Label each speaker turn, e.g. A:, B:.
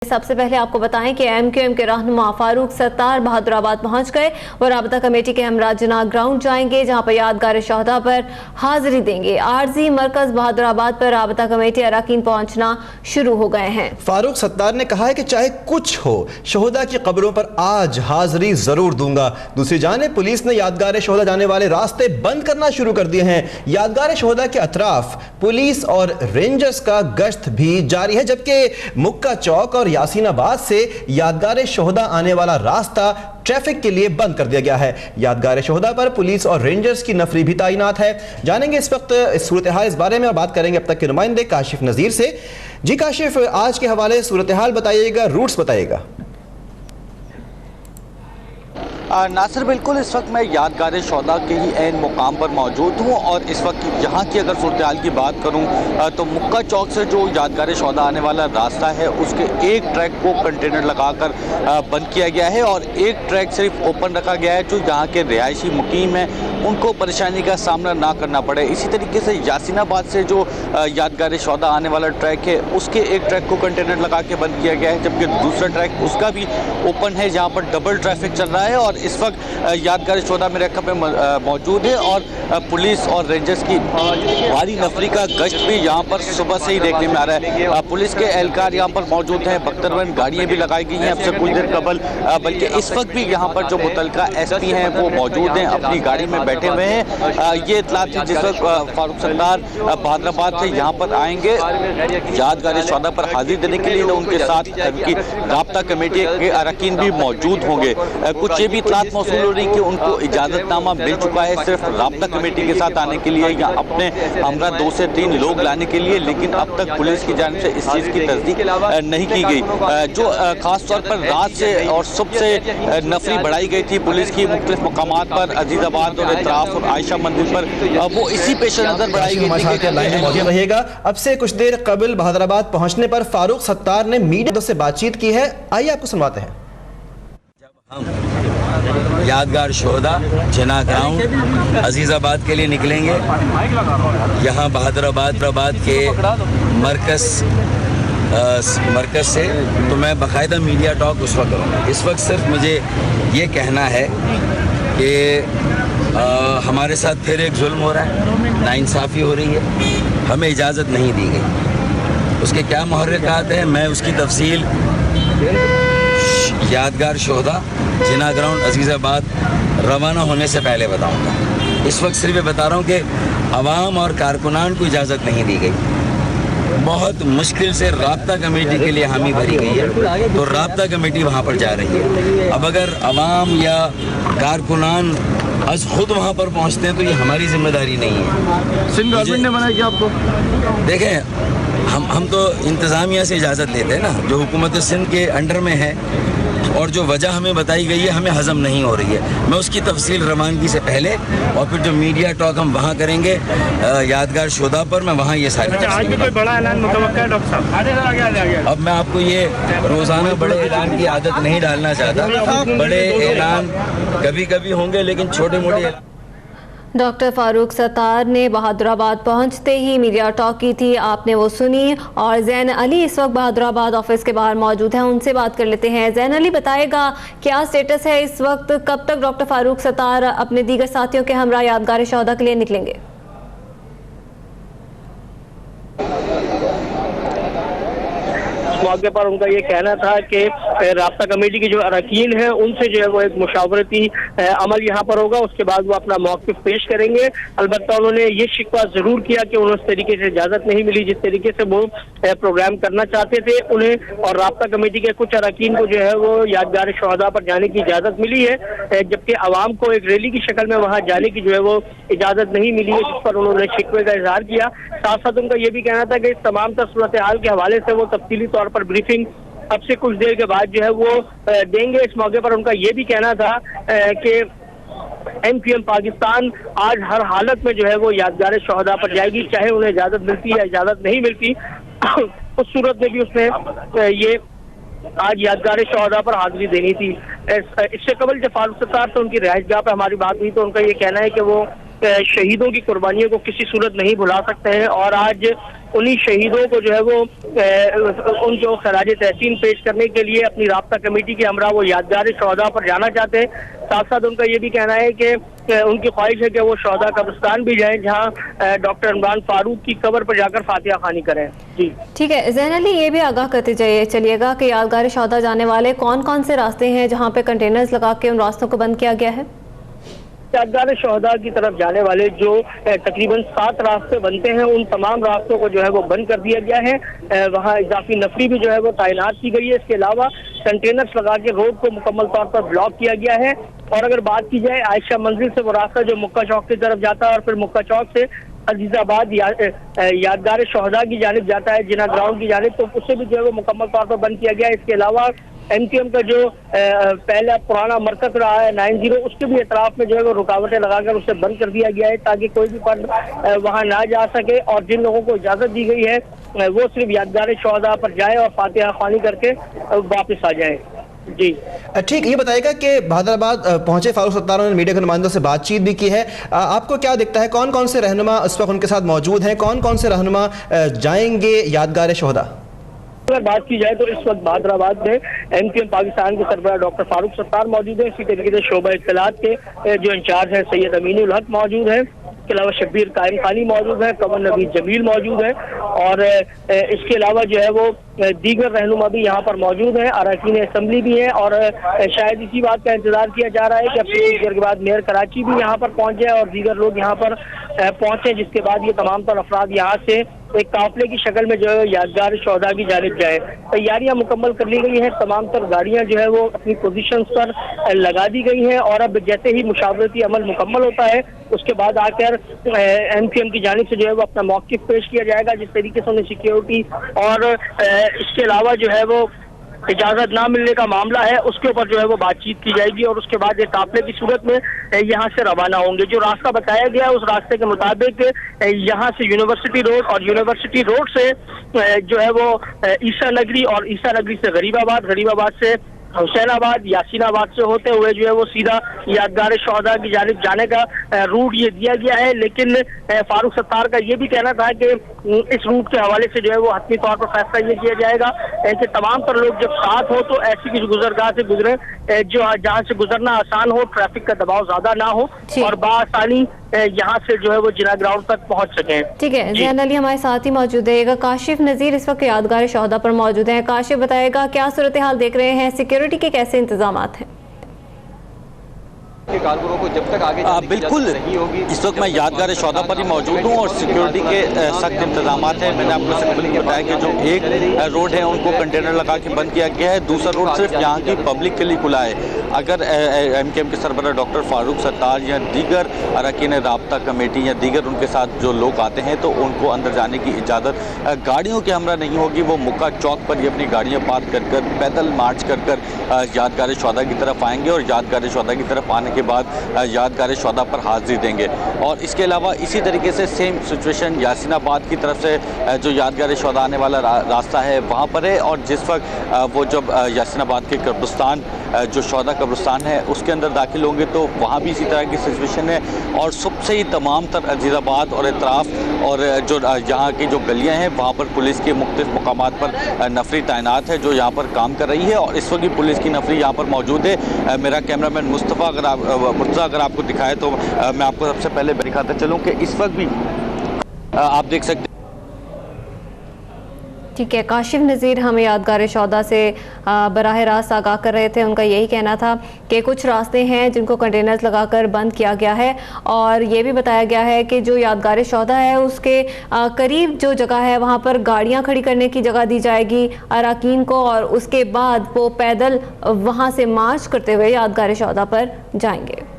A: सबसे पहले आपको बताएं कि एमक्यूएम के रहनुमा फारूक सत्तार बहादुराबाद पहुंच गए और राबता कमेटी के हमरा जना ग्राउंड जाएंगे, जहां पर यादगार शहदा पर हाजिरी देंगे। आरजी मरकज बहादुराबाद पर राबता कमेटी अरकान पहुंचना शुरू हो गए हैं।
B: फारूक सत्तार ने कहा है कि चाहे कुछ हो, शहदा की कब्रों पर आज हाजिरी जरूर दूंगा। दूसरी जानिब पुलिस ने यादगार शहदा जाने वाले रास्ते बंद करना शुरू कर दिए हैं। यादगार शहदा के अतराफ पुलिस और रेंजर्स का गश्त भी जारी है, जबकि मुक्का चौक और यासीनाबाद से यादगार शहदा आने वाला रास्ता ट्रैफिक के लिए बंद कर दिया गया है। यादगार शहदा पर पुलिस और रेंजर्स की नफरी भी तैनात है। जानेंगे इस वक्त सूरत हाल इस बारे में और बात करेंगे अब तक के नुमाइंदे काशिफ नजीर से। जी काशिफ, आज के हवाले सूरत हाल बताइएगा, रूट्स बताइएगा।
C: नासिर, बिल्कुल इस वक्त मैं यादगार शहदा के ही ऐन मुकाम पर मौजूद हूँ और इस वक्त यहाँ की अगर सूरत हाल की बात करूँ तो मुक्का चौक से जो यादगार शहदा आने वाला रास्ता है उसके एक ट्रैक को कंटेनर लगाकर बंद किया गया है और एक ट्रैक सिर्फ ओपन रखा गया है, जो यहाँ के रिहायशी मुकीम हैं उनको परेशानी का सामना ना करना पड़े। इसी तरीके से यासीनाबाद से जो यादगार शहदा आने वाला ट्रैक है उसके एक ट्रैक को कंटेनर लगा के बंद किया गया है, जबकि दूसरा ट्रैक उसका भी ओपन है जहाँ पर डबल ट्रैफिक चल रहा है। और इस वक्त यादगार शहदा मेरे अक्का पे मौजूद है और पुलिस और रेंजर्स की भारी नफरी का गश्त भी यहाँ पर सुबह से ही देखने में आ रहा है। पुलिस के एहलकार यहाँ पर मौजूद हैं, बख्तरबंद गाड़ियाँ भी लगाई गई हैं अब से कुछ देर कबल, बल्कि इस वक्त भी यहाँ पर जो मुतलका एसपी हैं वो मौजूद हैं, अपनी गाड़ी में बैठे हुए हैं। ये इत्तला थी जिस वक्त फारूक सत्तार बहादुराबाद से यहाँ पर आएंगे यादगार शहदा पर हाजिरी देने के लिए, तो उनके साथ उनकी राबता कमेटी के अरकान भी मौजूद होंगे। कुछ ये भी इत्तलात मौसूल हो रही कि उनको इजाज़तनामा मिल चुका है सिर्फ राबता कमेटी के साथ आने के लिए या अपने हमरा 2 से 3 लोग लाने के लिए, लेकिन अब तक पुलिस की जानिब से इस चीज़ की तस्दीक नहीं की गई। जो खास तौर पर रात से और सुबह से नफरी बढ़ाई गई थी पुलिस की मुख्तलिफ मकामात पर, अजीज़ाबाद और इतराफ और आयशा मंदिर पर, वो इसी पेश नजर बढ़ाई गई थी।
B: रहेगा। अब से कुछ देर कबल बहादुराबाद पहुंचने पर फारूक सत्तार ने मीडिया से बातचीत की है, आइए आपको सुनवाते हैं।
D: यादगार शहदा जिना ग्राउंड अजीज़ाबाद के लिए निकलेंगे, यहाँ बहादुराबाद के मरकज़ से, तो मैं बाकायदा मीडिया टॉक उस वक्त करूँगा। इस वक्त सिर्फ मुझे ये कहना है कि हमारे साथ फिर एक जुल्म हो रहा है, नाइंसाफ़ी हो रही है, हमें इजाज़त नहीं दी गई। उसके क्या मुहर्रिकात हैं, मैं उसकी तफसील यादगार शहदा जिना ग्राउंड अजीज़ाबाद रवाना होने से पहले बताऊंगा। इस वक्त सिर्फ बता रहा हूँ कि अवाम और कारकुनान को इजाज़त नहीं दी गई। बहुत मुश्किल से राबता कमेटी के लिए हामी भरी गई है, तो राबता कमेटी वहाँ पर जा रही है। अब अगर अवाम या कारकुनान आज खुद वहाँ पर पहुँचते हैं तो ये हमारी जिम्मेदारी नहीं है।
E: सिंध गवर्नमेंट ने मना किया आपको?
D: देखें, हम तो इंतज़ामिया से इजाज़त लेते हैं ना, जो हुकूमत सिंध के अंडर में है, और जो वजह हमें बताई गई है हमें हज़म नहीं हो रही है। मैं उसकी तफसील रवानगी से पहले और फिर जो मीडिया टॉक हम वहाँ करेंगे यादगार शहदा पर, मैं वहाँ ये सारी
E: आज भी कोई बड़ा ऐलान मुतवक्का है डॉक्टर साहब?
D: अब मैं आपको ये रोज़ाना बड़े ऐलान की आदत नहीं डालना चाहता। बड़े ऐलान कभी कभी होंगे, लेकिन छोटे मोटे।
A: डॉक्टर फारूक सत्तार ने बहादुराबाद पहुंचते ही मीडिया टॉक की थी, आपने वो सुनी। और जैन अली इस वक्त बहादुराबाद ऑफिस के बाहर मौजूद हैं, उनसे बात कर लेते हैं। जैन अली, बताएगा क्या स्टेटस है इस वक्त, कब तक डॉक्टर फारूक सत्तार अपने दीगर साथियों के हमरा यादगार शहदा के लिए निकलेंगे?
F: मौके पर उनका ये कहना था कि राबता कमेटी के जो अरकान हैं उनसे जो है वो एक मुशावरती अमल यहाँ पर होगा, उसके बाद वो अपना मौक़िफ़ पेश करेंगे। अलबत्ता उन्होंने ये शिकवा ज़रूर किया कि उन्हें उस तरीके से इजाज़त नहीं मिली जिस तरीके से वो प्रोग्राम करना चाहते थे उन्हें, और राबता कमेटी के कुछ अरकान को जो है वो यादगार शहदा पर जाने की इजाज़त मिली है, जबकि आवाम को एक रैली की शक्ल में वहाँ जाने की जो है वो इजाज़त नहीं मिली है, जिस पर उन्होंने शिकवे का इजहार किया। साथ साथ उनका ये भी कहना था कि इस तमाम सूरत हाल के हवाले से वो तफसीली तौर पर ब्रीफिंग अब से कुछ देर के बाद जो है वो देंगे। इस मौके पर उनका ये भी कहना था कि एमक्यूएम पाकिस्तान आज हर हालत में जो है वो यादगार शहदा पर जाएगी, चाहे उन्हें इजाज़त मिलती या इजाज़त नहीं मिलती। उस सूरत में भी उसने ये आज यादगार शहदा पर हाजिरी देनी थी। इससे कबल जब फारूक सत्तार से उनकी रिहाइशगाह पर हमारी बात हुई तो उनका ये कहना है कि वो शहीदों की कुर्बानियों को किसी सूरत नहीं भुला सकते हैं और आज उन्हीं शहीदों को जो है वो उनको खराज तहसीन पेश करने के लिए अपनी राब्ता कमेटी के हमरा वो यादगार शहदा पर जाना चाहते हैं। साथ साथ उनका ये भी कहना है कि उनकी ख्वाहिश है कि वो शहदा कब्रिस्तान भी जाएं, जहां डॉक्टर इमरान फारूक की कब्र पर जाकर फातिहा खानी करें। जी ठीक
A: है ज़ैन अली, ये भी आगाह करते चलिएगा कि यादगार शहदा जाने वाले कौन कौन से रास्ते हैं जहाँ पे कंटेनर्स लगा के उन रास्तों को बंद किया गया है?
F: यादगार शहदा की तरफ जाने वाले जो तकरीबन 7 रास्ते बनते हैं, उन तमाम रास्तों को जो है वो बंद कर दिया गया है। वहाँ इजाफी नफरी भी जो है वो तैनात की गई है। इसके अलावा कंटेनर्स लगा के रोड को मुकम्मल तौर पर ब्लॉक किया गया है। और अगर बात की जाए आयशा मंजिल से वो रास्ता जो मुक्का चौक की तरफ जाता है और फिर मुक्का चौक से अजीजाबाद यादगार शहदा की जानिब जाता है, जिना ग्राउंड की जानिब, तो उसे भी जो है वो मुकम्मल तौर पर बंद किया गया है। इसके अलावा MQM का जो पहला पुराना मरकज रहा है 90, उसके भी एतराफ में जो है वो रुकावटें लगाकर उसे बंद कर दिया गया है ताकि कोई भी फर्द वहां ना जा सके। और जिन लोगों को इजाजत दी गई है वो सिर्फ यादगार शहदा पर जाए और फातिहा ख्वानी करके वापस आ जाए। जी
B: ठीक, ये बताएगा कि बहादुराबाद पहुंचे फारूक सत्तार ने मीडिया के नुमाइंदों से बातचीत भी की है। आपको क्या दिखता है कौन कौन से रहनुमा इस वक्त उनके साथ मौजूद हैं, कौन कौन से रहनुमा जाएंगे यादगार शहदा?
F: अगर बात की जाए तो इस वक्त बहादुराबाद में MQM पाकिस्तान के सरबराह डॉक्टर फारूक सत्तार मौजूद है। इसी तरीके से शोबा इत्तलात के जो इंचार्ज हैं सैयद अमीनुल हक मौजूद है। इसके अलावा शब्बीर कायम खानी मौजूद है, कमर नबी जमील मौजूद है और इसके अलावा जो है वो दीगर रहनुमा भी यहाँ पर मौजूद हैं। अरकान असम्बली भी है और शायद इसी बात का इंतजार किया जा रहा है कि अब कुछ देर के बाद मेयर कराची भी यहाँ पर पहुँच जाए और दीगर लोग यहाँ पर पहुँचे, जिसके बाद ये तमाम तर अफराद यहाँ से एक काफिले की शक्ल में जो है यादगार शहदा की जानिब जाए। तैयारियां मुकम्मल कर ली गई हैं, तमाम तर गाड़ियां जो है वो अपनी पोजीशंस पर लगा दी गई हैं और अब जैसे ही मुशावरती अमल मुकम्मल होता है उसके बाद आकर MQM की जानिब से जो है वो अपना मौक़िफ़ पेश किया जाएगा, जिस तरीके से उन्हें सिक्योरिटी और इसके अलावा जो है वो इजाजत ना मिलने का मामला है उसके ऊपर जो है वो बातचीत की जाएगी और उसके बाद एक काफिले की सूरत में यहाँ से रवाना होंगे। जो रास्ता बताया गया है उस रास्ते के मुताबिक यहाँ से यूनिवर्सिटी रोड और यूनिवर्सिटी रोड से जो है वो ईसा नगरी और ईसा नगरी से गरीबाबाद, गरीबाबाद से हुसैनाबाद, यासीनाबाद से होते हुए जो है वो सीधा यादगार शहदा की जानिब जाने का रूट ये दिया गया है। लेकिन फारूक सत्तार का ये भी कहना था कि इस रूट के हवाले से जो है वो हतमी तौर पर फैसला ये किया जाएगा कि तमाम तर लोग जब साथ हो तो ऐसी किसी गुजरगाह से गुजरे जो जहाँ से गुजरना आसान हो, ट्रैफिक का दबाव ज्यादा ना हो और बासानी यहाँ से जो है वो जिना ग्राउंड तक पहुँच सके।
A: ठीक है, ज़ैन अली हमारे साथ ही मौजूद है। काशिफ नज़ीर इस वक्त यादगार शहदा पर मौजूद हैं। काशिफ बताएगा क्या सूरत हाल देख रहे हैं, सिक्योरिटी के कैसे इंतजाम हैं?
C: कारकुनों को जब तक आगे बिल्कुल नहीं होगी। इस वक्त मैं यादगार शहदा पर ही मौजूद हूँ और सिक्योरिटी के सख्त इंतजाम हैं। मैंने आपको सबसे पहले बताया कि जो एक रोड है उनको कंटेनर लगा के बंद किया गया है, दूसरा रोड सिर्फ यहाँ की पब्लिक के लिए खुला है। अगर MQM के सरबराह डॉक्टर फारूक सत्तार या दीगर अरकान राब्ता कमेटी या दीगर उनके साथ जो लोग आते हैं तो उनको अंदर जाने की इजाज़त गाड़ियों के हमरा नहीं होगी। वो मुक्का चौक पर ही अपनी गाड़ियाँ पार्क कर कर पैदल मार्च कर कर यादगार शहदा की तरफ आएंगे और यादगार शहदा की तरफ आने के बाद यादगार शहदा पर हाजिरी देंगे। और इसके अलावा इसी तरीके से सेम सिचुएशन यासीनाबाद की तरफ से जो यादगार शहदा आने वाला रास्ता है वहाँ पर है। और जिस वक्त वो जब यासीनाबाद के कब्रिस्तान जो शहदा कब्रिस्तान है उसके अंदर दाखिल होंगे तो वहाँ भी इसी तरह की सिचुएशन है। और सबसे ही तमाम तर अजीज़ाबाद और इतराफ़ और जो यहाँ की जो गलियाँ हैं वहाँ पर पुलिस के मुख्तलिफ़ मकामात पर नफरी तैनात है जो यहाँ पर काम कर रही है और इस वक्त भी पुलिस की नफरी यहाँ पर मौजूद है। मेरा कैमरामैन मुस्तफ़ा अगर आपको दिखाए तो मैं आपको सबसे पहले दिखाता चलूँ कि इस वक्त भी आप देख सकते।
A: ठीक है, काशिफ नज़ीर हमें यादगार शहदा से बराह रास्त आगाह कर रहे थे। उनका यही कहना था कि कुछ रास्ते हैं जिनको कंटेनर्स लगाकर बंद किया गया है और ये भी बताया गया है कि जो यादगार शहदा है उसके करीब जो जगह है वहाँ पर गाड़ियाँ खड़ी करने की जगह दी जाएगी अरकान को और उसके बाद वो पैदल वहाँ से मार्च करते हुए यादगार शहदा पर जाएंगे।